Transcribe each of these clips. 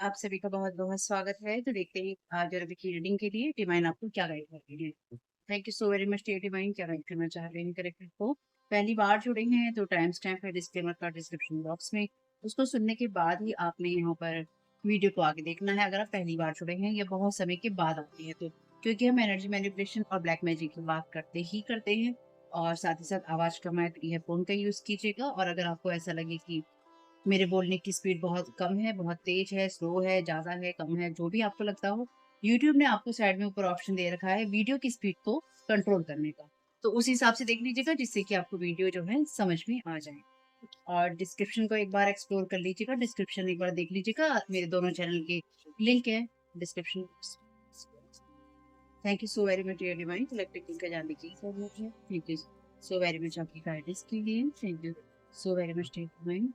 आप सभी का बहुत-बहुत स्वागत है। तो देखते हैं आज और अभी की रीडिंग के लिए डिवाइन आपको क्या गाइड कर रही है। Thank you so very much dear divine, क्या गाइड करना चाह रहे हैं करेक्टर को। पहली बार जुड़े हैं तो टाइम स्टैम्प है डिस्क्लेमर का डिस्क्रिप्शन बॉक्स में। उसको सुनने के बाद ही आपने यहाँ पर वीडियो को आगे देखना है। अगर आप पहली बार जुड़े हैं या बहुत समय के बाद आती है तो, क्योंकि हम एनर्जी मैनिपुलेशन और ब्लैक मैजिक की बात करते ही करते हैं। और साथ ही साथ आवाज़ कम आए तो ईयरफ़ोन का यूज़ कीजिएगा। और अगर आपको ऐसा लगे कि मेरे बोलने की स्पीड बहुत कम है, बहुत तेज़ है, स्लो है, ज़्यादा है, कम है, जो भी आपको लगता हो, यूट्यूब ने आपको साइड में ऊपर ऑप्शन दे रखा है वीडियो की स्पीड को कंट्रोल करने का। तो उस हिसाब से देख लीजिएगा जिससे कि आपको वीडियो जो है समझ में आ जाए। और डिस्क्रिप्शन को एक बार एक्सप्लोर कर लीजिएगा, डिस्क्रिप्शन एक बार देख लीजिएगा, मेरे दोनों चैनल के लिंक है description box. Thank you so very much dear divine, collective का जानने की ज़रूरत है। Thank you so very much आपकी गाइडेंस के लिए। Thank you so very much dear divine.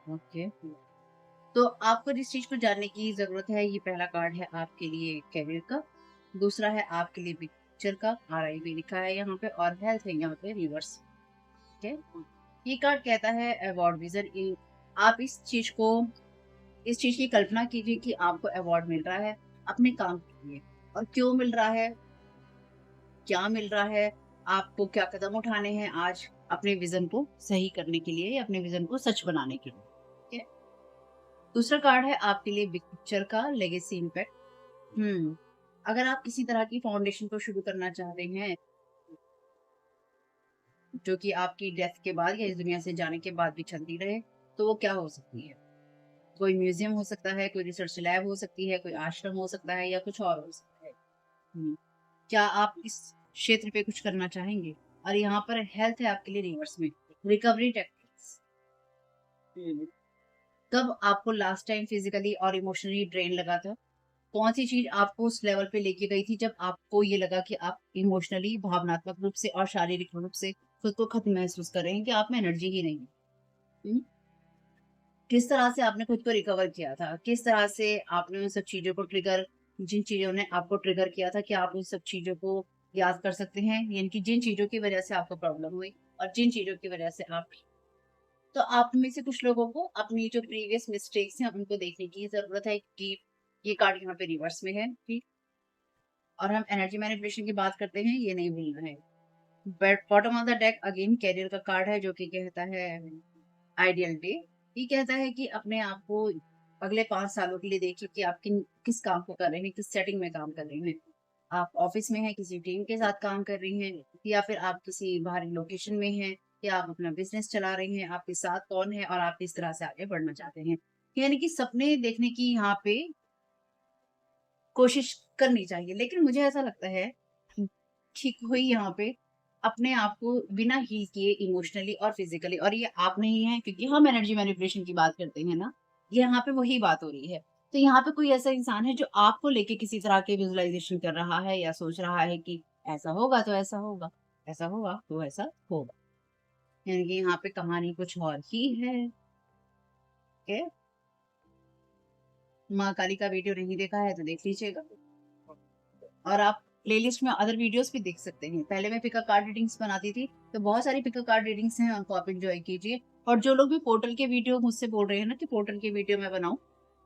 Okay. तो आपको जिस चीज़ को जानने की ज़रूरत है, ये पहला कार्ड है आपके लिए करियर का, दूसरा है आपके लिए पिक्चर का, आरआईबी लिखा है यहाँ पे, और हेल्थ है यहाँ पे रिवर्स। ठीक है? ये कार्ड कहता है अवार्ड विज़न। आप इस चीज़ की कल्पना कीजिए कि आपको अवार्ड मिल रहा है अपने काम के लिए। और क्यों मिल रहा है, क्या मिल रहा है, आपको क्या कदम उठाने हैं आज अपने विज़न को सही करने के लिए या अपने विज़न को सच बनाने के लिए। ठीक है? दूसरा कार्ड है आपके लिए बिग पिक्चर का लेगेसी इम्पैक्ट। अगर आप किसी तरह की फाउंडेशन को शुरू करना चाह रहे हैं, जो कि आपकी डेथ के बाद या इस दुनिया से जाने के बाद भी चलती रहे, तो वो क्या हो सकती है? कोई म्यूज़ियम हो सकता है, कोई रिसर्च लैब हो सकती है, कोई आश्रम हो सकता है या कुछ और हो सकता है। हुँ। क्या आप इस क्षेत्र पे कुछ करना चाहेंगे? और यहाँ पर हेल्थ है आपके लिए रिवर्स में, रिकवरी टेक्निक्स। हुँ। कब आपको लास्ट टाइम फिज़िकली और इमोशनली ड्रेन लगा था? कौन-सी चीज़ आपको उस लेवल पे लेके गई थी जब आपको ये लगा कि आप इमोशनली, भावनात्मक रूप से और शारीरिक रूप से खुद को खत्म महसूस कर रहे हैं कि आप में एनर्जी ही नहीं है? हुँ? किस तरह से आपने खुद को रिकवर किया था? किस तरह से आपने उन सब चीज़ों को जिन चीज़ों ने आपको ट्रिगर किया था, क्या आप उन सब चीज़ों को याद कर सकते हैं? यानी कि जिन चीज़ों की वज़ह से आपको प्रॉब्लम हुई और जिन चीज़ों की वज़ह से आप तो आप में से कुछ लोगों को अपनी जो प्रीवियस मिस्टेक्स हैं, उनको देखने की ज़रूरत है कि ये कार्ड यहाँ पे रिवर्स में है, ठीक? और हम एनर्जी मैनिपुलेशन की बात करते हैं, ये नहीं भूलना है। But bottom of the deck again career का कार्ड है जो कि कहता है आइडियल डे। ये कहता है कि अपने आप को अगले 5 सालों के लिए देखिए कि आप किस काम को कर रहे हैं, किस सेटिंग में काम कर रहे हैं। आप ऑफिस में हैं, किसी टीम के साथ काम कर रही हैं या फिर आप किसी बाहरी लोकेशन में हैं या आप अपना बिज़नेस चला रही हैं, आपके साथ कौन है और आप किस तरह से आगे बढ़ना चाहते हैं। यानी कि सपने देखने की यहाँ पे कोशिश करनी चाहिए। लेकिन मुझे ऐसा लगता है कि कोई यहाँ पे अपने आप को बिना हील किए इमोशनली और फिजिकली, और ये आप नहीं है क्योंकि हम एनर्जी मैनिपुलेशन की बात करते हैं ना, ये यहाँ पे वही बात हो रही है। तो यहाँ पे कोई ऐसा इंसान है जो आपको लेके किसी तरह के विजुअलाइजेशन कर रहा है या सोच रहा है कि ऐसा होगा तो ऐसा होगा, ऐसा होगा तो ऐसा होगा। यानी कि यहाँ पे कहानी कुछ और ही है। ओके, माँ काली का वीडियो नहीं देखा है तो देख लीजिएगा। और आप प्लेलिस्ट में अदर वीडियोस भी देख सकते हैं। पहले मैं पिका कार्ड रीडिंग्स बनाती थी, तो बहुत सारी पिका कार्ड रीडिंग्स हैं, उनको आप एन्जॉय कीजिए। और जो लोग भी पोर्टल के वीडियो मुझसे बोल रहे हैं ना कि पोर्टल के वीडियो मैं बनाऊँ,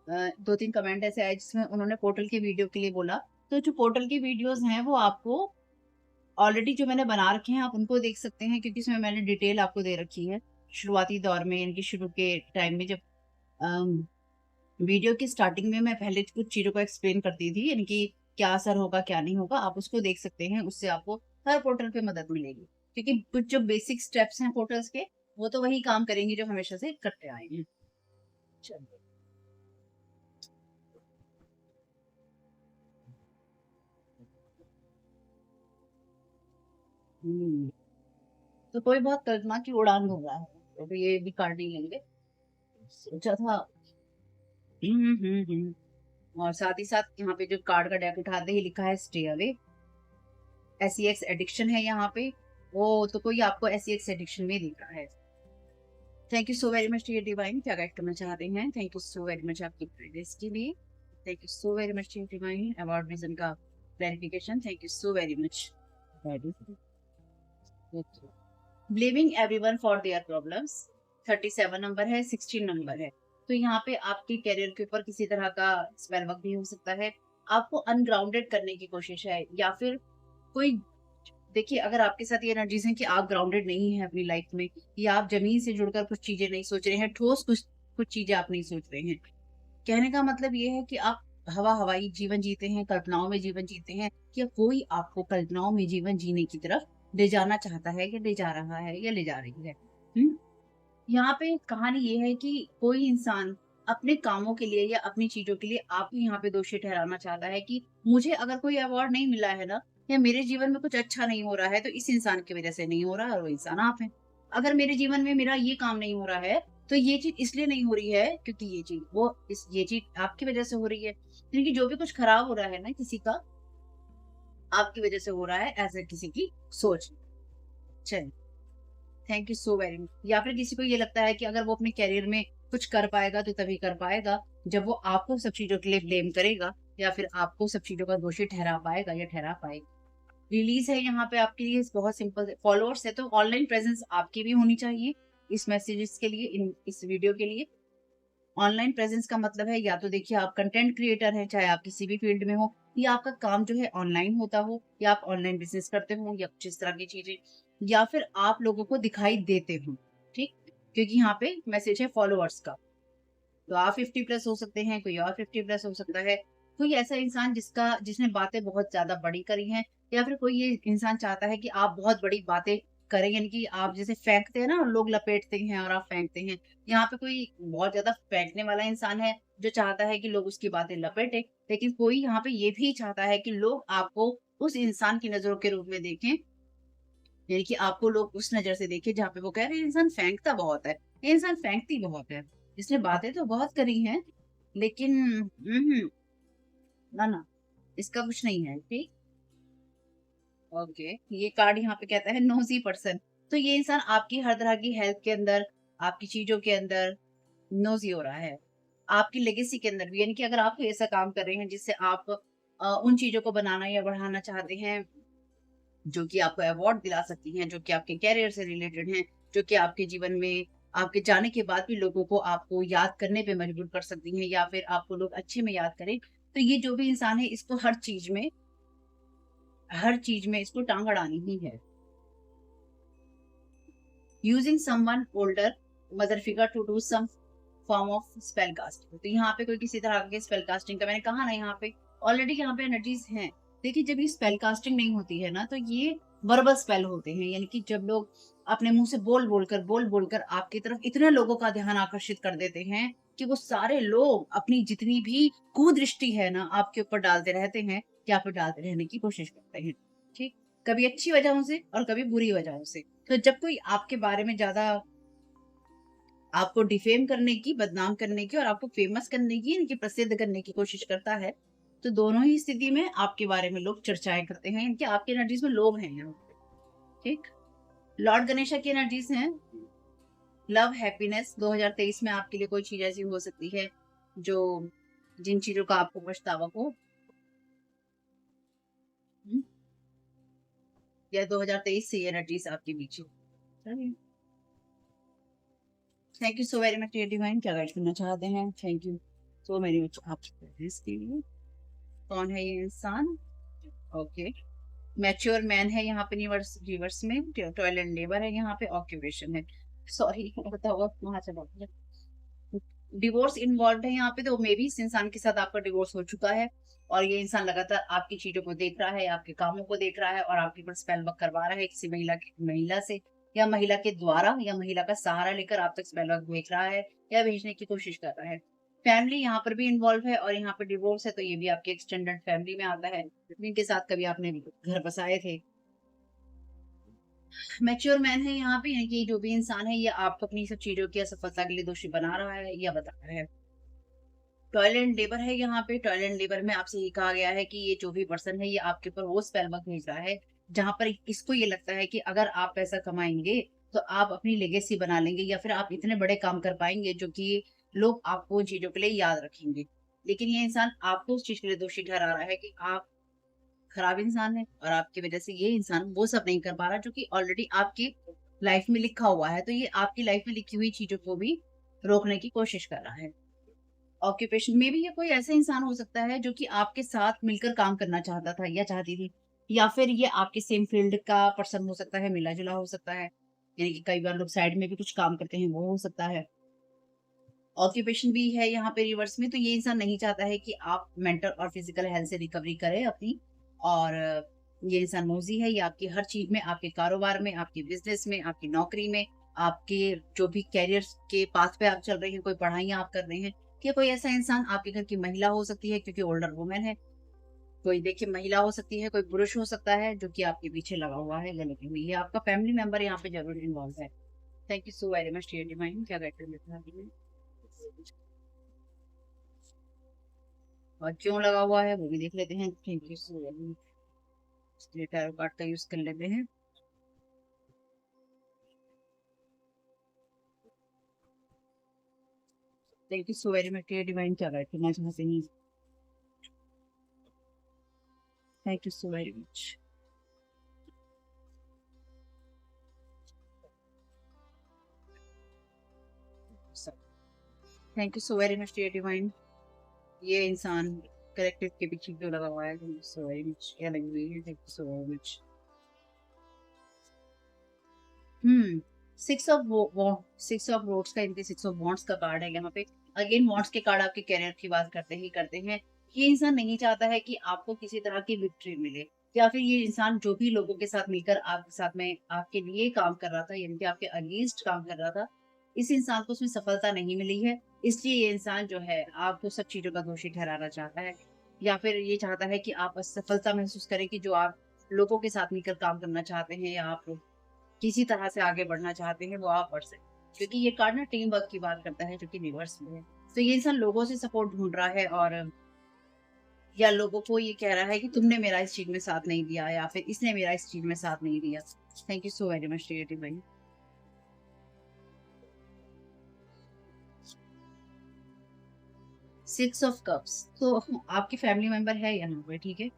2-3 कमेंट ऐसे आए जिसमें उन्होंने पोर्टल के वीडियो के लिए बोला। तो जो पोर्टल के वीडियोज़ हैं वो आपको ऑलरेडी जो मैंने बना रखे हैं आप उनको देख सकते हैं, क्योंकि इसमें मैंने डिटेल आपको दे रखी है। शुरुआती दौर में यानी कि शुरू के टाइम में जब अम वीडियो की स्टार्टिंग में मैं पहले कुछ चीज़ों को एक्सप्लेन करती थी, यानी कि क्या असर होगा, क्या नहीं होगा, आप उसको देख सकते हैं, उससे आपको हर पोर्टल पे मदद मिलेगी। क्योंकि कुछ जो बेसिक स्टेप्स हैं पोर्टल्स के, वो तो वही काम करेंगे जो हमेशा से करते आए हैं। चलिए। हुँ, तो कोई बहुत कल्पना की उड़ान भर रहा है, तो ये भी कार्ड नहीं लेंगे। सोचा था। और साथ ही साथ यहाँ पे जो कार्ड का डेक उठाते ही लिखा है स्टे अवे। एसईएक्स एडिक्शन है यहाँ पे, वो तो कोई आपको एसईएक्स एडिक्शन में दिख रहा है। Thank you so very much dear divine, क्या गाइड करना चाह रहे हैं? Thank you so very much आपकी गाइडेंस के लिए। Thank you so very much dear divine, about vision का clarification. Thank you so very much. Blaming everyone for their problems, 37 number है, 16 नंबर है। तो यहाँ पे आपके करियर के ऊपर किसी तरह का स्पेल वर्क भी हो सकता है। आपको अनग्राउंडेड करने की कोशिश है, या फिर कोई, देखिए अगर आपके साथ ये एनर्जीज हैं कि आप ग्राउंडेड नहीं हैं अपनी लाइफ में, या आप जमीन से जुड़कर कुछ चीजें नहीं सोच रहे हैं, ठोस कुछ कुछ चीजें आप नहीं सोच रहे हैं, कहने का मतलब ये है कि आप हवा हवाई जीवन जीते हैं, कल्पनाओं में जीवन जीते हैं, या कोई आपको कल्पनाओं में जीवन जीने की तरफ ले जाना चाहता है, या ले जा रहा है, या ले जा रही है। यहाँ पे कहानी ये है कि कोई इंसान अपने कामों के लिए या अपनी चीजों के लिए आपको यहाँ पे दोषी ठहराना चाहता है कि मुझे अगर कोई अवार्ड नहीं मिला है ना, या मेरे जीवन में कुछ अच्छा नहीं हो रहा है, तो इस इंसान की वजह से नहीं हो रहा है, और वो इंसान आप हैं। अगर मेरे जीवन में मेरा ये काम नहीं हो रहा है, तो ये चीज इसलिए नहीं हो रही है क्योंकि ये चीज आपकी वजह से हो रही है। यानी कि जो भी कुछ खराब हो रहा है ना किसी का, आपकी वजह से हो रहा है, ऐसे किसी की सोच। चलिए, thank you so very much. या फिर किसी को ये लगता है कि अगर वो अपने करियर में कुछ कर पाएगा तो तभी कर पाएगा जब वो आपको सब चीजों के लिए ब्लेम करेगा, या फिर आपको सब चीजों का दोषी ठहरा पाएगा या ठहरा पाएगा। रिलीज है यहाँ पे आपके लिए बहुत सिंपल। फॉलोअर्स है तो ऑनलाइन प्रेजेंस आपकी भी होनी चाहिए इस मैसेजेस के लिए, इस वीडियो के लिए। ऑनलाइन प्रेजेंस का मतलब है, या तो देखिए आप कंटेंट क्रिएटर हैं, चाहे आप किसी भी फील्ड में हो, या आपका काम जो है ऑनलाइन होता हो, या आप ऑनलाइन बिजनेस करते हो, या कुछ इस तरह की चीजें, या फिर आप लोगों को दिखाई देते हो। ठीक, क्योंकि यहाँ पे मैसेज है फॉलोअर्स का, तो आप 50+ हो सकते हैं, कोई और 50+ हो सकता है। कोई ऐसा इंसान जिसने बातें बहुत ज्यादा बड़ी करी हैं, या फिर कोई ये इंसान चाहता है कि आप बहुत बड़ी बातें करें, यानी कि आप जैसे फेंकते हैं ना, और लोग लपेटते हैं और आप फेंकते हैं। यहाँ पे कोई बहुत ज्यादा फेंकने वाला इंसान है जो चाहता है कि लोग उसकी बातें लपेटे, लेकिन कोई यहाँ पे ये भी चाहता है कि लोग आपको उस इंसान की नजरों के रूप में देखें, यानी कि आपको लोग उस नजर से देखें जहाँ पे वो कह रहे हैं इंसान फेंकता बहुत है, ये इंसान फेंकती बहुत है, इसने बातें तो बहुत करी हैं, लेकिन ना ना, इसका कुछ नहीं है। ठीक, ओके। ये कार्ड यहाँ पे कहता है नोजी पर्सन। तो ये इंसान आपकी हर तरह की हेल्थ के अंदर, आपकी चीजों के अंदर नोजी हो रहा है, आपकी लेगेसी के अंदर भी। यानी कि अगर आप कोई ऐसा काम कर रहे हैं जिससे आप उन चीजों को बनाना या बढ़ाना चाहते हैं जो कि आपको अवार्ड दिला सकती हैं, जो कि आपके कैरियर से रिलेटेड हैं, जो कि आपके जीवन में आपके जाने के बाद भी लोगों को आपको याद करने पे मजबूर कर सकती हैं, या फिर आपको लोग अच्छे में याद करें, तो ये जो भी इंसान है इसको हर चीज में इसको टांग अड़ानी ही है। Using someone older mother figure to do some form of spell casting. तो यहाँ पे कोई किसी तरह के स्पेल कास्टिंग का, मैंने कहा ना यहाँ पे ऑलरेडी यहाँ पे एनर्जीज हैं। देखिए जब ये स्पेल कास्टिंग नहीं होती है ना, तो ये वर्बल स्पेल होते हैं, यानी कि जब लोग अपने मुंह से बोल बोलकर आपकी तरफ इतने लोगों का ध्यान आकर्षित कर देते हैं कि वो सारे लोग अपनी जितनी भी कुदृष्टि है ना आपके ऊपर डालते रहते हैं, या फिर डालते रहने की कोशिश करते हैं। ठीक, कभी अच्छी वजहों से और कभी बुरी वजहों से। तो जब कोई आपके बारे में ज्यादा आपको डिफेम करने की, बदनाम करने की, और आपको फेमस करने की, इनकी प्रसिद्ध करने की कोशिश करता है, तो दोनों ही स्थिति में आपके बारे में लोग चर्चाएं करते हैं, इनके आपकी एनर्जीज में लोग हैं यहाँ पे। ठीक, लॉर्ड गणेशा की एनर्जीज हैं लव हैप्पीनेस। 2023 में आपके लिए कोई चीज ऐसी हो सकती है जो, जिन चीजों का आपको पछतावा हो, या 2023 से एनर्जीज आपके बीच है। Thank you so very much dear divine, क्या गाइड करना चाहते हैं? Thank you so very much आपके लिए। कौन है ये इंसान? ओके, मैच्योर मैन है यहाँ पे, रिवर्स में टॉयल एंड लेबर है, यहाँ पे ऑक्यूपेशन है, सॉरी बताओ वहां चला गया। डिवोर्स इन्वॉल्व है यहाँ पे, तो मे भी इस इंसान के साथ आपका डिवोर्स हो चुका है, और ये इंसान लगातार आपकी चीजों को देख रहा है, आपके कामों को देख रहा है, और आपके ऊपर स्पेल वर्क करवा रहा है किसी महिला से, या महिला के द्वारा, या महिला का सहारा लेकर आप तक स्पेल वर्क भेज रहा है, या भेजने की कोशिश कर रहा है। फैमिली यहाँ पर भी इन्वॉल्व है, और यहाँ पर डिवोर्स है, तो ये भी आपके एक्सटेंडेड फैमिली में आता है, जिनके साथ कभी आपने घर बसाए थे। मैच्योर मैन है यहाँ पे, यानी कि जो भी इंसान है ये आपको अपनी सब चीजों की असफलता के लिए दोषी बना रहा है या बता रहा है। टॉयल एंड लेबर है यहाँ पे, टॉयल एंड लेबर में आपसे ये कहा गया है कि ये जो भी पर्सन है ये आपके ऊपर वो स्पेल वर्क भेज रहा है जहां पर इसको ये लगता है कि अगर आप पैसा कमाएंगे तो आप अपनी लेगेसी बना लेंगे, या फिर आप इतने बड़े काम कर पाएंगे जो कि लोग आपको उन चीजों के लिए याद रखेंगे। लेकिन ये इंसान आपको उस चीज के लिए दोषी ठहरा रहा है कि आप खराब इंसान है, और आपकी वजह से ये इंसान वो सब नहीं कर पा रहा जो कि ऑलरेडी आपकी लाइफ में लिखा हुआ है। तो ये आपकी लाइफ में लिखी हुई चीजों को भी रोकने की कोशिश कर रहा है। ऑक्यूपेशन में भी ये कोई ऐसा इंसान हो सकता है जो कि आपके साथ मिलकर काम करना चाहता था या चाहती थी, या फिर ये आपके सेम फील्ड का पर्सन हो सकता है, मिला-जुला हो सकता है। यानी कि कई बार लोग साइड में भी कुछ काम करते हैं, वो हो सकता है। ऑक्यूपेशन भी है यहाँ पे रिवर्स में, तो ये इंसान नहीं चाहता है कि आप मेंटल और फिजिकल हेल्थ से रिकवरी करें अपनी। और ये इंसान नोज़ी है, ये आपकी हर चीज़ में, आपके कारोबार में, आपके बिज़नेस में, आपकी नौकरी में, आपके जो भी करियर के पाथ पे आप चल रहे हैं, कोई पढ़ाइयाँ आप कर रहे हैं, या कोई ऐसा इंसान आपके घर की महिला हो सकती है क्योंकि ओल्डर वुमन है। कोई देखिए महिला हो सकती है, कोई पुरुष हो सकता है जो कि आपके पीछे लगा हुआ है, लगी हुई है। आपका फैमिली मेंबर यहाँ पे ज़रूर इन्वॉल्व है। Thank you so very much dear divine. क्या गाइड कर लेते हैं? और क्यों लगा हुआ है वो भी देख लेते हैं। Thank you so much. इसलिए टैरो कार्ड का यूज कर लेते हैं। Thank you so very much ये डिवाइन क्या गाइड करना चाहते हैं। Thank you so very much. Thank you so very much dear divine. ये इंसान करेक्टिव के पीछे क्यों लगा हुआ है? Thank you so very much. क्या लगी हुई है? Thank you so very much. Hmm. Six of rods का, इनके सिक्स ऑफ वॉन्ट्स का कार्ड है यहाँ पे। अगेन वॉन्ट्स के कार्ड आपके करियर की बात करते ही करते हैं। ये इंसान नहीं चाहता है कि आपको किसी तरह की विक्ट्री मिले, या फिर ये इंसान जो भी लोगों के साथ मिलकर आपके साथ में आपके लिए काम कर रहा था, यानी कि आपके अगेंस्ट काम कर रहा था, इस इंसान को उसमें सफलता नहीं मिली है। इसलिए ये इंसान जो है आपको सब चीजों का दोषी ठहराना चाहता है, या फिर ये चाहता है कि आप असफलता महसूस करें कि जो आप लोगों के साथ मिलकर काम करना चाहते हैं, या आप किसी तरह से आगे बढ़ना चाहते हैं, वो आप बढ़ सकते हैं। क्योंकि ये कार्ड ना टीम वर्क की बात करता है जो कि रिवर्स में है। तो ये इंसान लोगों से सपोर्ट ढूँढ रहा है, और या लोगों को ये कह रहा है कि तुमने मेरा इस चीज़ में साथ नहीं दिया, या फिर इसने मेरा इस चीज़ में साथ नहीं दिया। Thank you so very much dear भाई। 6 ऑफ कप्स तो आपके फैमिली मेंबर है यहाँ पे, ठीक है?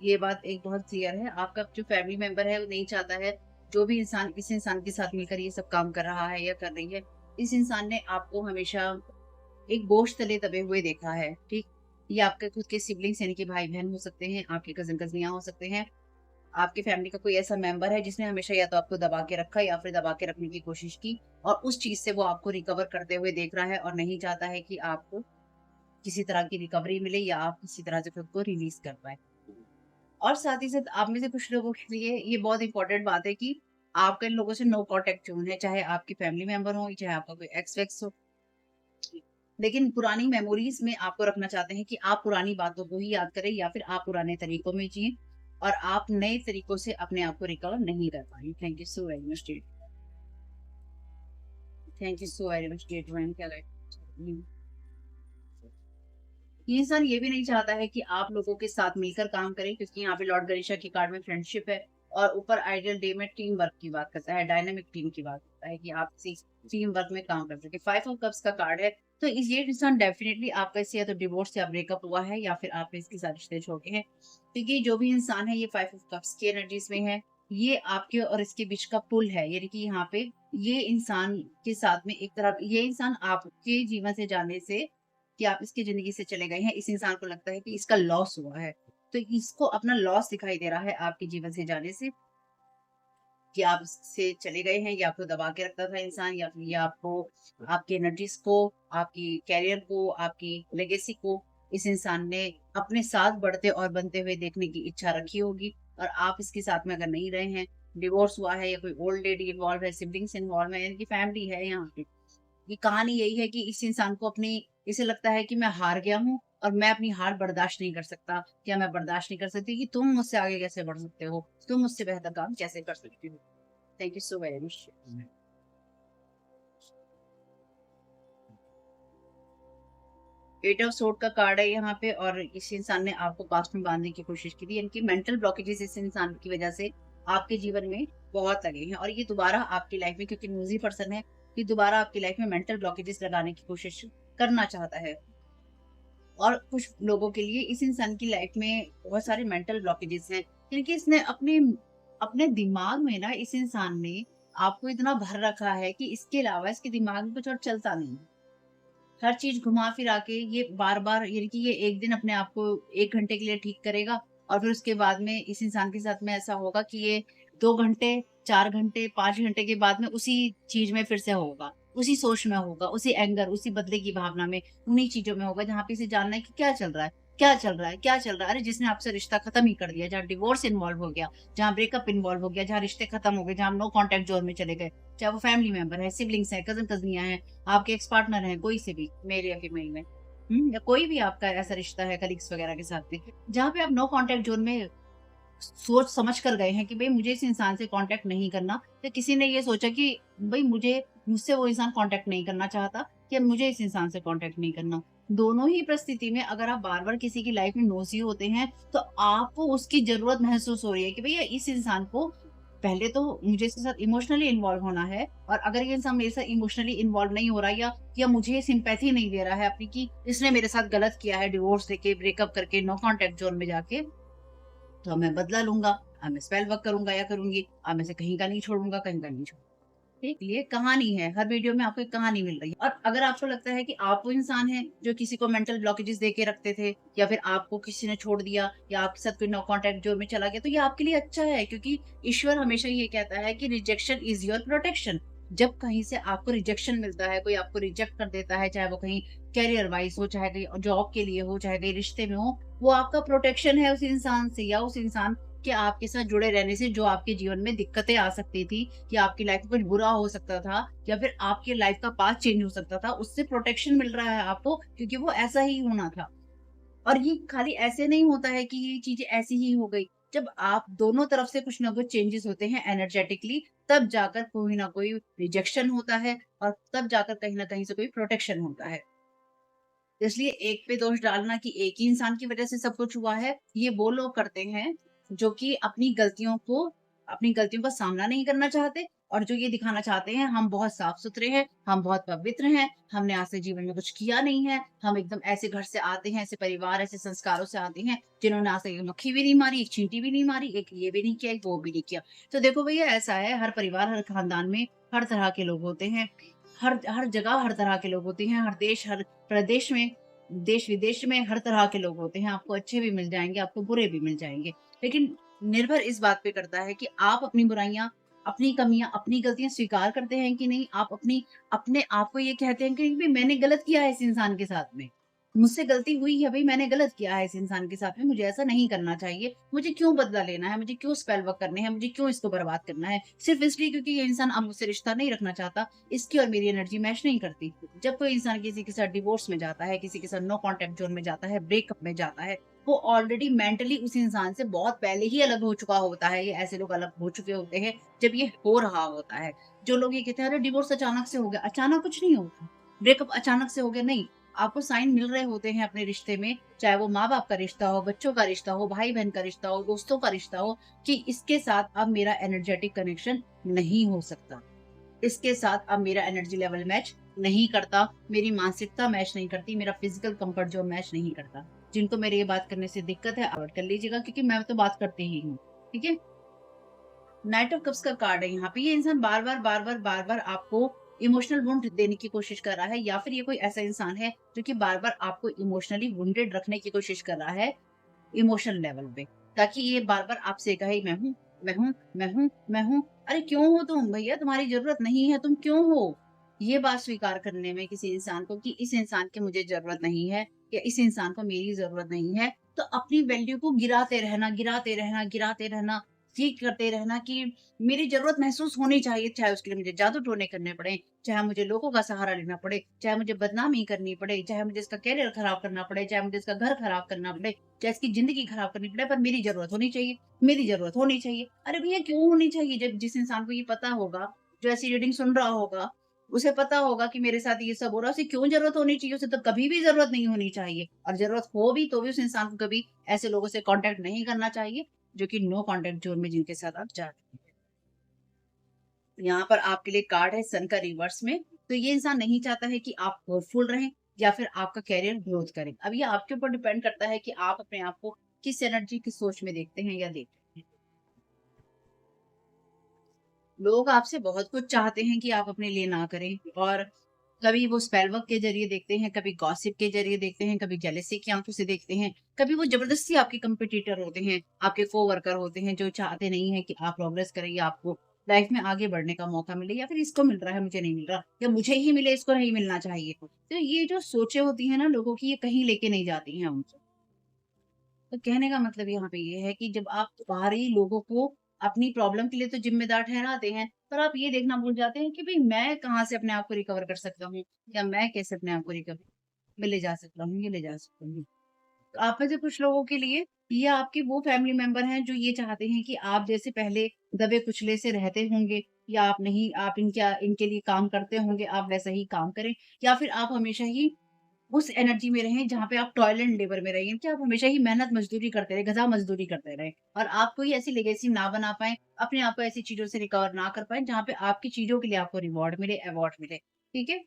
ये बात एक बहुत क्लियर है, आपका जो फैमिली मेंबर है वो नहीं चाहता है, जो भी इंसान इस इंसान के साथ मिलकर ये सब काम कर रहा है या कर रही है, इस इंसान ने आपको हमेशा एक बोझ तले दबे हुए देखा है, ठीक? ये आपके खुद के सिबलिंग्स यानी कि भाई-बहन हो सकते हैं, आपके कज़िन-कज़िनियाँ हो सकते हैं, आपकी फैमिली का कोई ऐसा मेंबर है जिसने हमेशा या तो आपको दबा के रखा या फिर दबा के रखने की कोशिश की, और उस चीज़ से वो आपको रिकवर करते हुए देख रहा है और नहीं चाहता है कि आपको किसी तरह की रिकवरी मिले या आप किसी तरह से खुद को रिलीज़ कर पाएँ। और साथ ही साथ आप में से कुछ लोगों के लिए ये बहुत इंपॉर्टेंट बात है कि आपका इन लोगों से नो कॉन्टैक्ट ज़ोन है, चाहे आपके फैमिली मेंबर हों, चाहे आपका कोई एक्स-वैक्स हो। लेकिन पुरानी मेमोरीज में आपको रखना चाहते हैं कि आप पुरानी बातों को ही याद करें, या फिर आप पुराने तरीकों में जिएँ, और आप नए तरीकों से अपने आप को रिकवर नहीं कर पाएँ। Thank you so very much dear. Thank you so very much dear divine क्या लाइक ये इंसान ये भी नहीं चाहता है कि आप लोगों के साथ मिलकर काम करें, क्योंकि यहाँ पे लॉर्ड गणेशा की कार्ड में फ्रेंडशिप है, और ऊपर आइडियल डे में टीम वर्क की बात करता है, डायनामिक टीम की बात करता है कि आप टीम वर्क में काम कर सके। 5 ऑफ कप्स का कार्ड है, तो इस ये इंसान डेफिनिटली आपका इससे या तो डिवोर्स या ब्रेकअप हुआ है, या फिर आपने इसके साथ रिश्ते छोड़ के हैं। क्योंकि जो भी इंसान है ये 5 ऑफ कप्स की एनर्जीज में है, ये आपके और इसके बीच का पुल है, यानी कि यहाँ पे ये इंसान के साथ में एक तरह ये इंसान आपके जीवन से जाने से, कि आप इसकी ज़िंदगी से चले गए हैं, इस इंसान को लगता है कि इसका लॉस हुआ है। तो इसको अपना लॉस दिखाई दे रहा है आपके जीवन से जाने से, कि आप इससे चले गए हैं, या आपको दबा के रखता था इंसान, या फिर ये आपको आपकी एनर्जीज़ को, आपकी करियर को, आपकी लेगेसी को इस इंसान ने अपने साथ बढ़ते और बनते हुए देखने की इच्छा रखी होगी, और आप इसके साथ में अगर नहीं रहे हैं, डिवोर्स हुआ है, या कोई ओल्ड लेडी इन्वॉल्व है, सिब्लिंग्स इन्वॉल्व है, यानी कि फैमिली है यहाँ पे। ये कहानी यही है कि इस इंसान को अपनी इसे लगता है कि मैं हार गया हूँ, और मैं अपनी हार बर्दाश्त नहीं कर सकता, या मैं बर्दाश्त नहीं कर सकती कि तुम मुझसे आगे कैसे बढ़ सकते हो, तुम मुझसे बेहतर काम कैसे कर सकती हो। Thank you so very much. 8 of sword का कार्ड है यहाँ पे, और इस इंसान ने आपको पास्ट में बांधने की कोशिश की थी, यानी कि मेंटल ब्लॉकेजेस इस इंसान की वजह से आपके जीवन में बहुत लगे हैं, और ये दोबारा आपकी लाइफ में, क्योंकि न्यूज़ी पर्सन है, ये दोबारा आपकी लाइफ में मेंटल ब्लॉकेजेस लगाने की कोशिश करना चाहता है। और कुछ लोगों के लिए इस इंसान की लाइफ में बहुत सारे मेंटल ब्लॉकेजेस हैं, क्योंकि इसने अपने अपने दिमाग में ना, इस इंसान ने आपको इतना भर रखा है कि इसके अलावा इसके दिमाग में कुछ और चलता नहीं। हर चीज़ घुमा-फिरा के ये बार-बार, यानी कि ये एक दिन अपने आप को 1 घंटे के लिए ठीक करेगा और फिर उसके बाद में इस इंसान के साथ में ऐसा होगा कि ये 2 घंटे, 4 घंटे, 5 घंटे के बाद में उसी चीज़ में फिर से होगा, उसी सोच में होगा, उसी एंगर, उसी बदले की भावना में, उन्हीं चीज़ों में होगा जहाँ पे इसे जानना है कि क्या चल रहा है, क्या चल रहा है, क्या चल रहा है? अरे जिसने आपसे रिश्ता खत्म ही कर दिया, जहाँ डिवोर्स इन्वॉल्व हो गया, जहाँ ब्रेकअप इन्वॉल्व हो गया, जहाँ रिश्ते खत्म हो गए, जहाँ नो कॉन्टैक्ट ज़ोन में चले गए, चाहे वो फैमिली मेंबर है, सिबलिंग्स हैं, कज़न-कज़नियाँ हैं, आपके एक्स पार्टनर हैं, कोई से भी, मेल या फीमेल में, या कोई भी आपका ऐसा रिश्ता है कलीग्स वगैरह के साथ में, जहाँ पे आप नो कॉन्टैक्ट ज़ोन में सोच समझ कर गए हैं कि भई मुझे इस इंसान से कॉन्टैक्ट नहीं करना, या किसी ने ये सोचा कि भई मुझसे वो इंसान कॉन्टैक्ट नहीं करना चाहता, या मुझे इस इंसान से कॉन्टैक्ट नहीं करना। दोनों ही परिस्थिति में अगर आप बार-बार किसी की लाइफ़ में नोज़ी होते हैं, तो आपको उसकी ज़रूरत महसूस हो रही है कि भैया इस इंसान को पहले तो मुझे इसके साथ इमोशनली इन्वॉल्व होना है, और अगर ये इंसान मेरे साथ इमोशनली इन्वॉल्व नहीं हो रहा, या मुझे सिम्पैथी नहीं दे रहा है अपनी, कि इसने मेरे साथ गलत किया है डिवोर्स देके, ब्रेकअप करके, नो कॉन्टैक्ट ज़ोन में जाके, तो अब मैं बदला लूँगा, अब मैं स्पेल वर्क करूँगा या करूँगी, अब मैं इसे कहीं का नहीं छोड़ूँगा, कहीं का नहीं छोड़ूँगा। ठीक, ये कहानी है, हर वीडियो में आपको एक कहानी मिल रही है, और अगर आपको लगता है कि आप वो इंसान हैं, जो किसी को मेंटल ब्लॉकेजेस दे के रखते थे, या फिर आपको किसी ने छोड़ दिया, या आपके साथ कोई नो कॉन्टैक्ट ज़ोन में चला गया, तो ये आपके लिए अच्छा है, क्योंकि ईश्वर हमेशा ये कहता है कि रिजेक्शन इज़ योर प्रोटेक्शन। जब कहीं से आपको रिजेक्शन मिलता है, कोई आपको रिजेक्ट कर देता है, चाहे वो कहीं करियर वाइज़ हो, चाहे कहीं जॉब के लिए हो, चाहे कहीं रिश्ते में हो, वो आपका प्रोटेक्शन है उस इंसान से, या उस इंसान के आपके साथ जुड़े रहने से, जो आपके जीवन में दिक्कतें आ सकती थी, कि आपकी लाइफ में कुछ बुरा हो सकता था, या फिर आपकी लाइफ का पाथ चेंज हो सकता था, उससे प्रोटेक्शन मिल रहा है आपको, क्योंकि वो ऐसा ही होना था। और ये खाली ऐसे नहीं होता है कि ये चीज़ें ऐसी ही हो गई। जब आप दोनों तरफ से कुछ ना कुछ चेंजेस होते हैं एनर्जेटिकली, तब जाकर कोई ना कोई रिजेक्शन होता है, और तब जाकर कहीं न कहीं से कोई प्रोटेक्शन होता है। इसलिए एक पे दोष डालना कि एक ही इंसान की वजह से सब कुछ हुआ है, ये वो लोग करते हैं जो कि अपनी गलतियों का सामना नहीं करना चाहते, और जो ये दिखाना चाहते हैं हम बहुत साफ-सुथरे हैं, हम बहुत पवित्र हैं, हमने आज तक जीवन में कुछ किया नहीं है, हम एकदम ऐसे घर से आते हैं, ऐसे परिवार, ऐसे संस्कारों से आते हैं, जिन्होंने आज तक एक मक्खी भी नहीं मारी, एक चींटी भी नहीं मारी, एक ये भी नहीं किया, एक वो भी नहीं किया। तो देखो भैया ऐसा है, हर परिवार, हर खानदान में हर तरह के लोग होते हैं, हर हर जगह हर तरह के लोग होते हैं, हर देश, हर प्रदेश में, देश-विदेश में हर तरह के लोग होते हैं, आपको अच्छे भी मिल जाएँगे, आपको बुरे भी मिल जाएँगे। लेकिन निर्भर इस बात पे करता है कि आप अपनी बुराइयाँ, अपनी कमियाँ, अपनी गलतियाँ स्वीकार करते हैं कि नहीं? आप अपने आप को ये कहते हैं कि भई मैंने गलत किया है इस इंसान के साथ में। मुझसे गलती हुई है भई, मैंने गलत किया है इस इंसान के साथ में, मुझे ऐसा नहीं करना चाहिए। मुझे क्यों बदला लेना है? मुझे क्यों स्पेल वर्क करने हैं? मुझे क्यों इसको बर्बाद करना है? सिर्फ़ इसलिए क्योंकि ये इंसान अब मुझसे रिश्ता नहीं रखना चाहता, इसकी और मेरी एनर्जी मैच नहीं करती। जब कोई इंसान किसी के साथ डिवोर्स में जाता है, किसी के साथ नो कॉन्टैक्ट ज़ोन में जाता है, ब्रेकअप में जाता है, वो ऑलरेडी मेंटली उस इंसान से बहुत पहले ही अलग हो चुका होता है। ये ऐसे लोग अलग हो चुके होते हैं, जब ये हो रहा होता है। जो लोग ये कहते हैं, "अरे! डिवोर्स अचानक से हो गया।" अचानक कुछ नहीं होता। ब्रेकअप अचानक से हो गया, नहीं। आपको साइन मिल रहे होते हैं अपने रिश्ते में, चाहे वो माँ-बाप का रिश्ता हो, बच्चों का रिश्ता हो, भाई-बहन का रिश्ता हो, दोस्तों का रिश्ता हो, कि इसके साथ अब मेरा एनर्जेटिक कनेक्शन नहीं हो सकता। इसके साथ अब मेरा एनर्जी लेवल मैच नहीं करता, मेरी मानसिकता मैच नहीं करती, मेरा फिज़िकल कम्फर्ट ज़ोन मैच नहीं करता। जिनको मेरे ये बात करने से दिक्कत है, अवॉइड कर लीजिएगा, क्योंकि मैं तो बात करती ही हूँ। ठीक है? नाइट ऑफ कप्स का कार्ड है यहाँ पे। ये इंसान बार-बार आपको इमोशनल वुंड देने की कोशिश कर रहा है, या फिर ये कोई ऐसा इंसान है जो कि बार-बार आपको इमोशनली वुंडेड रखने की कोशिश कर रहा है, इमोशनल लेवल पे। ताकि ये बार-बार आपसे कहे मैं हूँ, मैं हूँ, मैं हूँ, मैं हूँ। अरे क्यों हो तुम? भैया तुम्हारी ज़रूरत नहीं है, तुम क्यों हो? ये बात स्वीकार करने में किसी इंसान को, कि इस इंसान की मुझे ज़रूरत नहीं है, या इस इंसान को मेरी ज़रूरत नहीं है, तो अपनी वैल्यू को गिराते रहना, गिराते रहना, गिराते रहना, ये करते रहना कि मेरी ज़रूरत महसूस होनी चाहिए, चाहे उसके लिए मुझे जादू-टोने करने पड़े, चाहे मुझे लोगों का सहारा लेना पड़े, चाहे मुझे बदनामी करनी पड़े, चाहे मुझे इसका करियर खराब करना पड़े, चाहे मुझे इसका घर खराब करना पड़े, चाहे इसकी ज़िंदगी खराब करनी पड़े, पर मेरी ज़रूरत होनी चाहिए, मेरी ज़रूरत होनी चाहिए। अरे भैया क्यों होनी चाहिए? जब जिस इंसान को ये पता होगा, जो ऐसी रीडिंग सुन रहा होगा, उसे पता होगा कि मेरे साथ ये सब हो रहा है, उसे क्यों ज़रूरत होनी चाहिए? उसे तो कभी भी ज़रूरत नहीं होनी चाहिए, और ज़रूरत हो भी तो भी उस इंसान को कभी ऐसे लोगों से कॉन्टैक्ट नहीं करना चाहिए, जो कि नो कॉन्टैक्ट ज़ोन में जिनके साथ आप जा रहे हैं। यहाँ पर आपके लिए कार्ड है सन का रिवर्स में, तो ये इंसान नहीं चाहता है कि आप होपफुल रहें, या फिर आपका करियर ग्रोथ करे। अब ये आपके ऊपर डिपेंड करता है कि आप अपने आप को किस एनर्जी, किस सोच में देखते हैं या देखते हैं। लोग आपसे बहुत कुछ चाहते हैं कि आप अपने लिए ना करें, और कभी वो स्पेल वर्क के जरिए देखते हैं, कभी गॉसिप के जरिए देखते हैं, कभी जेलेसी की आंखों से देखते हैं, कभी वो जबरदस्ती आपके कंपटीटर होते हैं, आपके कोवर्कर होते हैं जो चाहते नहीं है कि आप प्रोग्रेस करें या आपको लाइफ में आगे बढ़ने का मौका मिले, या फिर इसको मिल रहा है मुझे नहीं मिल रहा, या मुझे ही मिले इसको नहीं मिलना चाहिए। तो ये जो सोचे होती है ना लोगों की, ये कहीं लेके नहीं जाती हैं हमको। तो कहने का मतलब यहाँ पे ये है कि जब आप बाहरी लोगों को अपनी प्रॉब्लम के लिए तो जिम्मेदार ठहराते हैं, पर आप ये देखना भूल जाते हैं कि भाई मैं कहाँ से अपने आप को रिकवर कर सकता हूँ, या मैं कैसे अपने आप को रिकवर में ले जा सकता हूँ, ये ले जा सकता हूँ। तो आप में से कुछ लोगों के लिए ये आपके वो फैमिली मेंबर हैं जो ये चाहते हैं कि आप जैसे पहले दबे कुचले से रहते होंगे, या आप नहीं, आप इनके लिए काम करते होंगे, आप वैसा ही काम करें, या फिर आप हमेशा ही उस एनर्जी में रहें जहाँ पे आप टॉयल एंड लेबर में रहिए, कि आप हमेशा ही मेहनत मज़दूरी करते रहें, गधा मज़दूरी करते रहें, और आप कोई ऐसी लेगेसी ना बना पाएँ, अपने आप को ऐसी चीज़ों से रिकवर ना कर पाएँ, जहाँ पे आपकी चीज़ों के लिए आपको रिवॉर्ड मिले, अवार्ड मिले। ठीक है?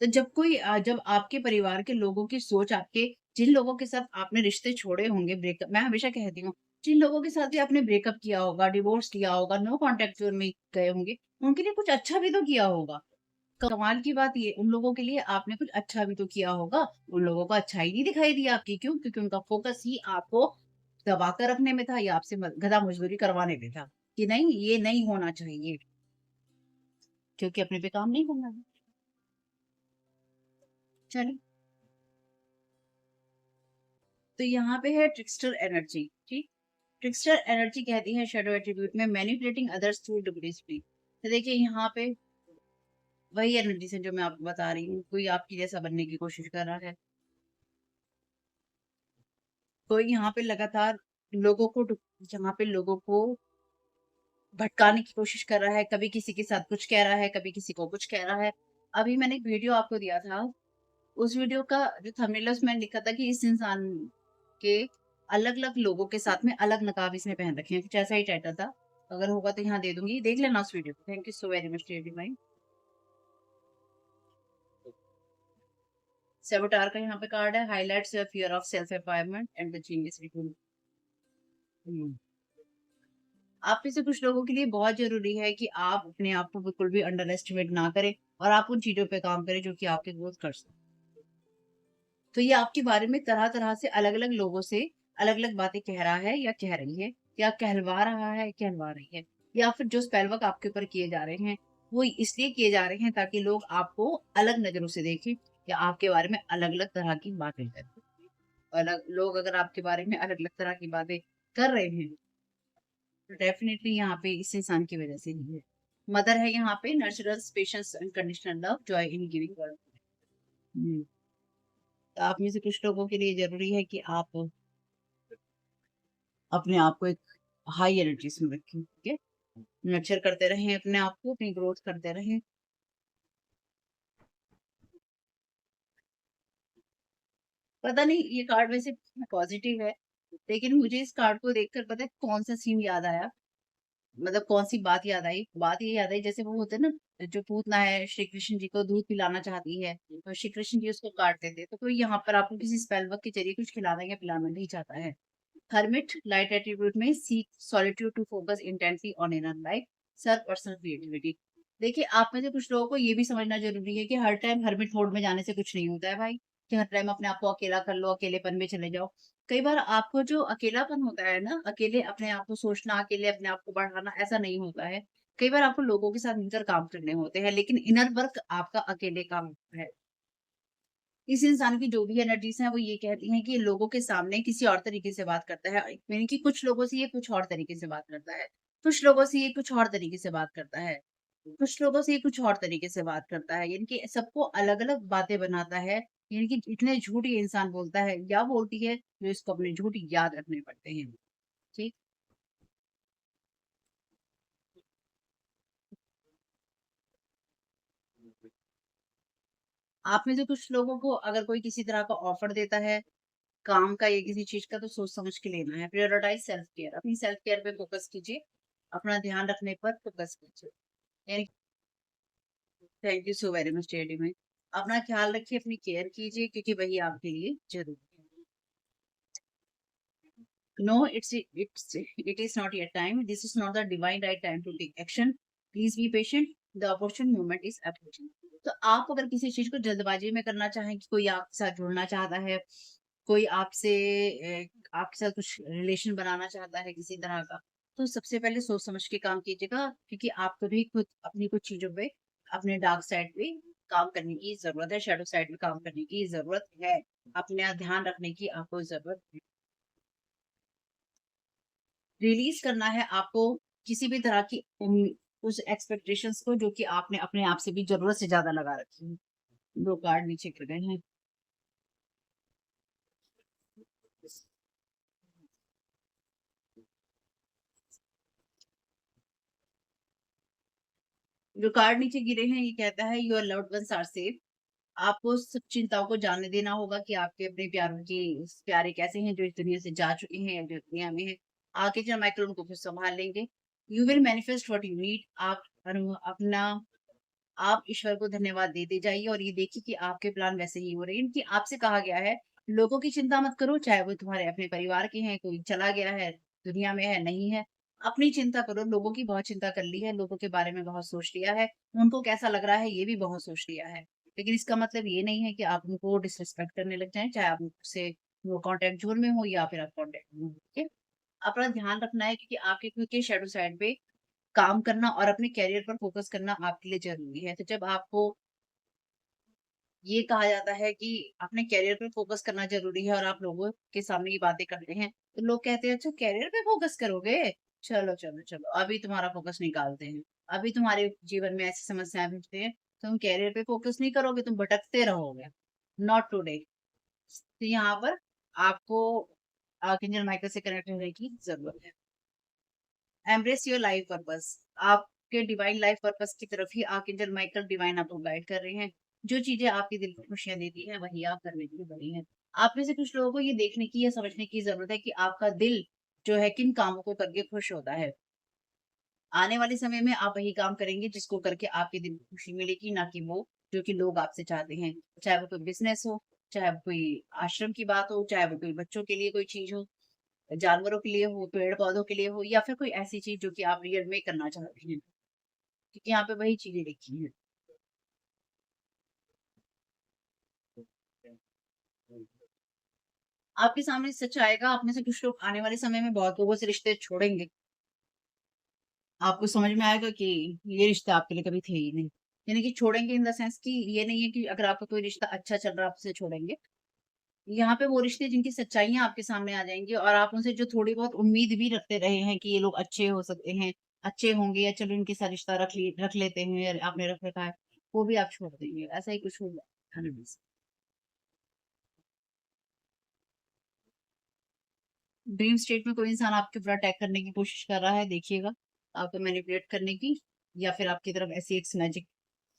तो जब आपके परिवार के लोगों की सोच आपके, जिन लोगों के साथ आपने रिश्ते छोड़े होंगे, ब्रेकअप, मैं हमेशा कहती हूँ, जिन लोगों के साथ भी आपने ब्रेकअप किया होगा, डिवोर्स लिया होगा, नो कॉन्टैक्ट ज़ोन में गए होंगे, उनके लिए कुछ अच्छा भी तो किया होगा। कमाल की बात ये, उन लोगों के लिए आपने कुछ अच्छा भी तो किया होगा। उन लोगों को अच्छाई नहीं दिखाई दी आपकी, क्यों? क्योंकि उनका फ़ोकस ही आपको दबा कर रखने में था, या आपसे गधा मज़दूरी करवाने में था, कि नहीं ये नहीं होना चाहिए, क्योंकि अपने पे काम नहीं करना है। चलिए, तो यहाँ पे है ट्रिकस्टर एनर्जी, ठीक? ट्रिकस्टर एनर्जी कहती है शैडो एट्रिब्यूट में मैनिपुलेटिंग अदर्स थ्रू डिग्री। तो देखिए यहाँ पे वही एनर्जी से जो मैं आपको बता रही हूँ, कोई आपकी जैसा बनने की कोशिश कर रहा है, कोई यहाँ पे लगातार लोगों को यहाँ पे लोगों को भटकाने की कोशिश कर रहा है, कभी किसी के साथ कुछ कह रहा है, कभी किसी को कुछ कह रहा है। अभी मैंने एक वीडियो आपको दिया था, उस वीडियो का जो थंबनेल है उसमें लिखा था कि इस इंसान के अलग-अलग लोगों के साथ में अलग नकाब इसने पहन रखे हैं, कुछ ऐसा ही टाइटल था। अगर होगा तो यहाँ दे दूँगी, देख लेना उस वीडियो को। Thank you so very much dear भाई। सेबोटार का यहाँ पे कार्ड है, highlights your fear of self empowerment and the genius with you. आप में से कुछ लोगों के लिए बहुत ज़रूरी है कि आप अपने आप को बिल्कुल भी अंडर एस्टिमेट ना करें, और आप उन चीज़ों पे काम करें जो कि आपकी ग्रोथ कर सकें। तो ये आपके बारे में तरह-तरह से अलग-अलग लोगों से अलग-अलग बातें कह रहा है, या कह रही है, या कहलवा रहा है, कहलवा रही है। या फिर जो स्पेल वर्क आपके ऊपर किए जा रहे हैं, वो इसलिए किए जा रहे हैं ताकि लोग आपको अलग नज़रों से देखें, या आपके बारे में अलग-अलग तरह की बातें करें। अलग लोग अगर आपके बारे में अलग-अलग तरह की बातें कर रहे हैं, तो डेफिनिटली यहाँ पे इस इंसान की वजह से ही है। मदर है यहाँ पे, nurturers, patience, unconditional love, joy in giving world. हुँ। तो आप में से कुछ लोगों के लिए ज़रूरी है कि आप अपने आप को एक हाई एनर्जीज़ में रखें, ठीक है? नर्चर करते रहें अपने आप को, अपनी ग्रोथ करते रहें। पता नहीं ये कार्ड वैसे पॉज़िटिव है, लेकिन मुझे इस कार्ड को देखकर पता है कौन-सा सीन याद आया, मतलब कौन-सी बात याद आई? बात ये याद आई, जैसे वो होते हैं ना, जो पूतना है श्री कृष्ण जी को दूध पिलाना चाहती है, तो श्री कृष्ण जी उसको काट देते हैं। तो कोई यहाँ पर आपको किसी स्पेल वर्क के ज़रिए कुछ खिलाना या पिलाना नहीं चाहता है। हर्मिट लाइट एट्रीब्यूट में seek solitude to focus intently on inner life, serve personal creativity. देखिए, आप में से कुछ लोगों को ये भी समझना ज़रूरी है कि हर टाइम हर्मिट मोड में जाने से कुछ नहीं होता है भाई, कि हर टाइम अपने आप को अकेला कर लो, अकेलेपन में चले जाओ। कई बार आपको जो अकेलापन होता है ना, अकेले अपने आप को सोचना, अकेले अपने आप को बढ़ाना, ऐसा नहीं होता है। कई बार आपको लोगों के साथ मिलकर काम करने होते हैं, लेकिन इनर वर्क आपका अकेले का होता है। इस इंसान की जो भी एनर्जीज़ हैं, वो ये कहती हैं कि ये लोगों के सामने किसी और तरीके से बात करता है। यानी कि कुछ लोगों से ये कुछ और तरीके से बात करता है। कुछ लोगों से ये कुछ और तरीके से बात करता है। कुछ लोगों से ये कुछ और तरीके से बात करता है। यानी कि सबको अलग-अलग बातें बनाता है। यानी कि इतने झूठ ये इंसान बोलता है या बोलती है, जो इसको अपने झूठ याद रखने पड़ते हैं। ठीक? आप में से कुछ लोगों को अगर कोई किसी तरह का ऑफ़र देता है, काम का या किसी चीज़ का, तो सोच समझ के लेना है। प्रायोरिटाइज़ सेल्फ केयर, अपनी सेल्फ केयर पे फ़ोकस कीजिए। अपना ध्यान रखने पर फ़ोकस कीजिए। यानी thank you so very much dear divine. अपना ख़्याल रखिए, अपनी केयर कीजिए, क्योंकि वही आपके लिए ज़रूरी है। No, it is not yet time. This is not the divine right time to take action. Please be patient. The opportune moment is approaching. तो आप अगर किसी चीज को जल्दबाजी में करना चाहें कि कोई आपके साथ जुड़ना चाहता है, कोई आपसे आपके साथ कुछ रिलेशन बनाना चाहता है किसी तरह का, तो सबसे पहले सोच समझ के काम कीजिएगा, क्योंकि आपको भी खुद अपनी कुछ चीजों पे, अपने डार्क साइड पे काम करने की जरूरत है, शैडो साइड पे काम करने की जरूरत है, अपना ध्यान रखने की आपको जरूरत है। रिलीज करना है आपको किसी भी तरह की उस एक्सपेक्टेशंस को जो कि आपने अपने आप से भी जरूरत से ज्यादा लगा रखी है। 2 कार्ड नीचे गिर गए हैं। जो कार्ड नीचे गिरे हैं ये कहता है your loved ones are safe. आपको सब चिंताओं को जाने देना होगा कि आपके अपने प्यारों की प्यारे कैसे हैं जो इस दुनिया से जा चुके हैं या जो दुनिया में है। आगे चल माइकल उनको खुद संभाल लेंगे। You will manifest what you need. आप अपना आप ईश्वर को धन्यवाद देते जाइए और ये देखिए कि आपके प्लान वैसे ही हो रहे हैं कि आपसे कहा गया है लोगों की चिंता मत करो, चाहे वो तुम्हारे अपने परिवार के हैं, कोई चला गया है, दुनिया में है, नहीं है। अपनी चिंता करो, लोगों की बहुत चिंता कर ली है, लोगों के बारे में बहुत सोच लिया है, उनको कैसा लग रहा है ये भी बहुत सोच लिया है। लेकिन इसका मतलब ये नहीं है कि आप उनको डिसरिस्पेक्ट करने लग जाएं, चाहे आप उनसे वो कॉन्टेक्ट जोन में हो या फिर आप कॉन्टेक्ट में हो। ठीक है? अपना ध्यान रखना है क्योंकि आपके क्योंकि शेडो साइड पे काम करना और अपने करियर पर फोकस करना आपके लिए ज़रूरी है। तो जब आपको ये कहा जाता है कि अपने करियर पे फोकस करना ज़रूरी है और आप लोगों के सामने ये बातें करते हैं, तो लोग कहते हैं, "अच्छा करियर पे फोकस करोगे? चलो, चलो, चलो, अभी तुम्हारा फोकस निकालते हैं। अभी तुम्हारे जीवन में ऐसी समस्याएँ भिड़ती हैं, तुम करियर पे फोकस नहीं करोगे, तुम भटकते रहोगे। Not today." तो यहाँ पर आपको आर्कएंजल माइकल से कनेक्ट रहने की ज़रूरत है। Embrace your life purpose. आपके डिवाइन लाइफ पर्पस की तरफ ही आर्कएंजल माइकल डिवाइन आपको गाइड कर रहे हैं। जो चीजें आपके दिल को खुशियां देती हैं वही आप करने के लिए बनी है। आप में से कुछ लोगों को ये देखने की या समझने की जरूरत है कि आपका दिल जो है किन कामों को करके खुश होता है। आने वाले समय में आप वही काम करेंगे जिसको करके आपके दिल को खुशी मिलेगी, ना कि वो जो कि लोग आपसे चाहते हैं। चाहे वो कोई बिजनेस हो, चाहे वो कोई आश्रम की बात हो, चाहे वो कोई बच्चों के लिए कोई चीज हो, जानवरों के लिए हो, पेड़-पौधों के लिए हो, या फिर कोई ऐसी चीज़ जो कि आप रियल में करना चाहते हैं। क्योंकि यहाँ पे वही चीज़ें लिखी हैं। आपके सामने सच आएगा, आप में से कुछ लोग आने वाले समय में बहुत लोगों से रिश्ते छोड़ेंगे। आपको समझ में आएगा कि ये रिश्ते आपके लिए कभी थे ही नहीं। यानी कि छोड़ेंगे इन द सेंस कि ये नहीं है कि अगर आपका कोई रिश्ता अच्छा चल रहा है, आप उसे छोड़ेंगे। यहाँ पे वो रिश्ते जिनकी सच्चाइयाँ आपके सामने आ जाएँगी और आप उनसे जो थोड़ी बहुत उम्मीद भी रखते रहे हैं कि ये लोग अच्छे हो सकते हैं, अच्छे होंगे या चलो इनके साथ रिश्ता रख लेते हैं या आपने रख रखा है, वो भी आप छोड़ देंगे। ऐसा ही कुछ होगा। 100%। ड्रीम स्टेट में कोई इंसान आपके ऊपर अटैक करने की कोशिश कर रहा है, देखिएगा। आपको मैनिपुलेट करने की या फिर आपकी तरफ ऐसी एक मैजिक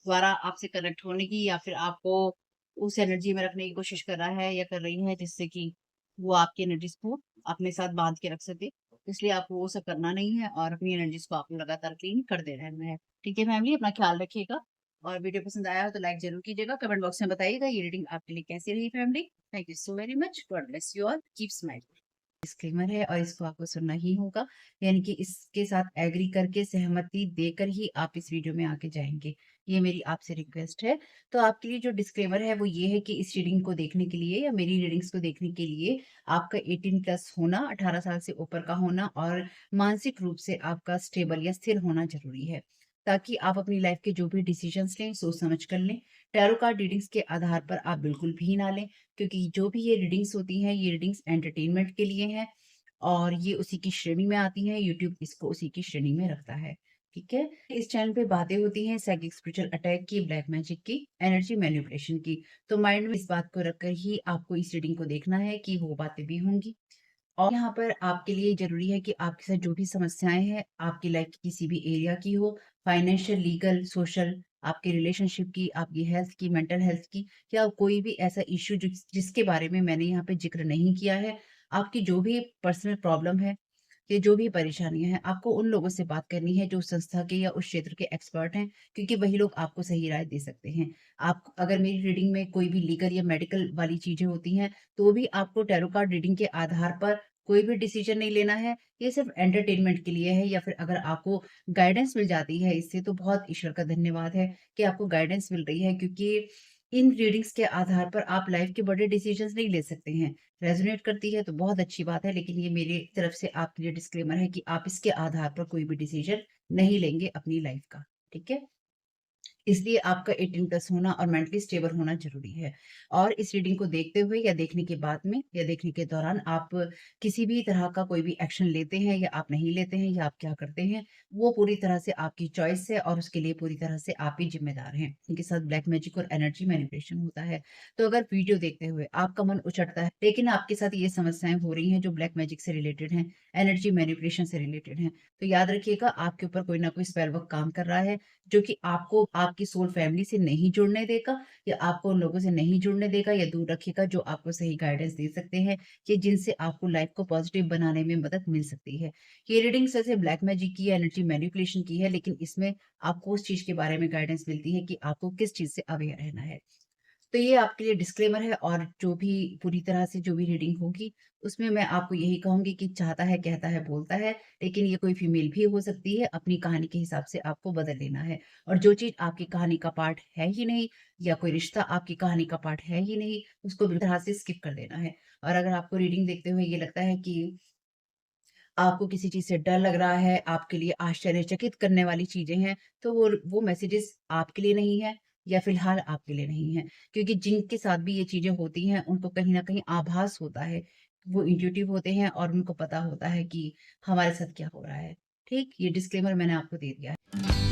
द्वारा आपसे कनेक्ट होने की या फिर आपको उस एनर्जी में रखने की कोशिश कर रहा है या कर रही है जिससे कि वो आपकी एनर्जीज़ को अपने साथ बाँध के रख सके। इसलिए आपको वो सब करना नहीं है और अपनी एनर्जीज़ को आपको लगातार क्लीन करते रहना है। ठीक है फैमिली, अपना ख़्याल रखिएगा और वीडियो पसंद आया हो तो लाइक ज़रूर कीजिएगा। कमेंट बॉक्स में बताइएगा ये रीडिंग आपके लिए कैसी रही family. Thank you so very much. God bless you all. Keep smiling. Disclaimer है और इसको आपको सुनना ही होगा, यानी कि इसके साथ एग्री करके सहमति देकर ही आप इस वीडियो में आगे जाएंगे। ये मेरी आपसे रिक्वेस्ट है। तो आपके लिए जो डिस्क्लेमर है वो ये है कि इस रीडिंग को देखने के लिए या मेरी रीडिंग्स को देखने के लिए आपका 18 प्लस होना, 18 साल से ऊपर का होना और मानसिक रूप से आपका स्टेबल या स्थिर होना जरूरी है, ताकि आप अपनी लाइफ के जो भी डिसीजंस लें सोच समझ कर लें। टैरो कार्ड रीडिंग्स के आधार पर आप बिल्कुल भी ना लें, क्योंकि जो भी ये रीडिंग्स होती हैं ये रीडिंग्स एंटरटेनमेंट के लिए हैं और ये उसी की श्रेणी में आती हैं। यूट्यूब इसको उसी की श्रेणी में रखता है। ठीक है? इस चैनल पे बातें होती हैं साइकिक स्पिरिचुअल अटैक की, ब्लैक मैजिक की, एनर्जी मैनिपुलेशन की। तो माइंड में इस बात को रखकर ही आपको इस रीडिंग को देखना है कि वो बातें भी होंगी। और यहाँ पर आपके लिए ज़रूरी है कि आपके साथ जो भी समस्याएँ हैं, आपकी लाइफ की किसी भी एरिया की हो, फाइनेंशियल, लीगल, सोशल, आपके रिलेशनशिप की, आपकी हेल्थ की, मेंटल हेल्थ की, या कोई भी ऐसा इश्यू जिसके बारे में मैंने यहाँ पे ज़िक्र नहीं किया है, आपकी जो भी पर्सनल प्रॉब्लम है, ये जो भी परेशानियाँ हैं, आपको उन लोगों से बात करनी है जो उस संस्था के या उस क्षेत्र के एक्सपर्ट हैं, क्योंकि वही लोग आपको सही राय दे सकते हैं। आप अगर मेरी रीडिंग में कोई भी लीगल या मेडिकल वाली चीज़ें होती हैं, तो भी आपको टैरो कार्ड रीडिंग के आधार पर कोई भी डिसीजन नहीं लेना है, ये सिर्फ़ एंटरटेनमेंट के लिए है या फिर अगर आपको गाइडेंस मिल जाती है इससे तो बहुत ईश्वर का धन्यवाद है कि आपको गाइडेंस मिल रही है क्योंकि इन रीडिंग्स के आधार पर आप लाइफ़ के बड़े डिसीजंस नहीं ले सकते हैं। रेज़ोनेट करती है तो बहुत अच्छी बात है, लेकिन ये मेरी तरफ से आपके लिए डिस्क्लेमर है कि आप इसके आधार पर कोई भी डिसीजन नहीं लेंगे अपनी लाइफ़ का, ठीक है? इसलिए आपका 18 प्लस होना और मेंटली स्टेबल होना ज़रूरी है। और इस रीडिंग को देखते हुए या देखने के बाद में या देखने के दौरान आप किसी भी तरह का कोई भी एक्शन लेते हैं या आप नहीं लेते हैं या आप क्या करते हैं, वो पूरी तरह से आपकी चॉइस है और उसके लिए पूरी तरह से आप ही ज़िम्मेदार हैं। इनके साथ ब्लैक मैजिक और एनर्जी मैनिपुलेशन होता है। तो अगर वीडियो देखते हुए आपका मन उचटता है, लेकिन आपके साथ ये समस्याएँ हो रही हैं जो ब्लैक मैजिक से रिलेटेड हैं, एनर्जी मैनिपुलेशन से रिलेटेड हैं, तो याद रखिएगा आपके ऊपर कोई ना कोई स्पेल वर्क काम कर रहा है जो कि आपको आपकी सोल फैमिली से नहीं जुड़ने देगा या आपको उन लोगों से नहीं जुड़ने देगा या दूर रखेगा जो आपको सही गाइडेंस दे सकते हैं कि जिनसे आपको लाइफ को पॉजिटिव बनाने में मदद मिल सकती है। ये रीडिंग्स वैसे ब्लैक मैजिक की है, एनर्जी मैनिपुलेशन की है, लेकिन इसमें आपको उस चीज़ के बारे में गाइडेंस मिलती है कि आपको किस चीज़ से अवेयर रहना है। तो ये आपके लिए डिस्क्लेमर है और जो भी पूरी तरह से जो भी रीडिंग होगी, उसमें मैं आपको यही कहूँगी कि चाहता है, कहता है, बोलता है, लेकिन ये कोई फीमेल भी हो सकती है, अपनी कहानी के हिसाब से आपको बदल लेना है। और जो चीज़ आपकी कहानी का पार्ट है ही नहीं या कोई रिश्ता आपकी कहानी का पार्ट है ही नहीं, उसको बिल्कुल तरह से स्किप कर देना है। और अगर आपको रीडिंग देखते हुए ये लगता है कि आपको किसी चीज़ से डर लग रहा है, आपके लिए आश्चर्यचकित करने वाली चीज़ें हैं, तो वो मैसेजेस आपके लिए नहीं है या फ़िलहाल आपके लिए नहीं है। क्योंकि जिनके साथ भी ये चीज़ें होती हैं, उनको कहीं न कहीं आभास होता है। वो इंट्यूटिव होते हैं और उनको पता होता है कि हमारे साथ क्या हो रहा है। ठीक? ये डिस्क्लेमर मैंने आपको दे दिया है।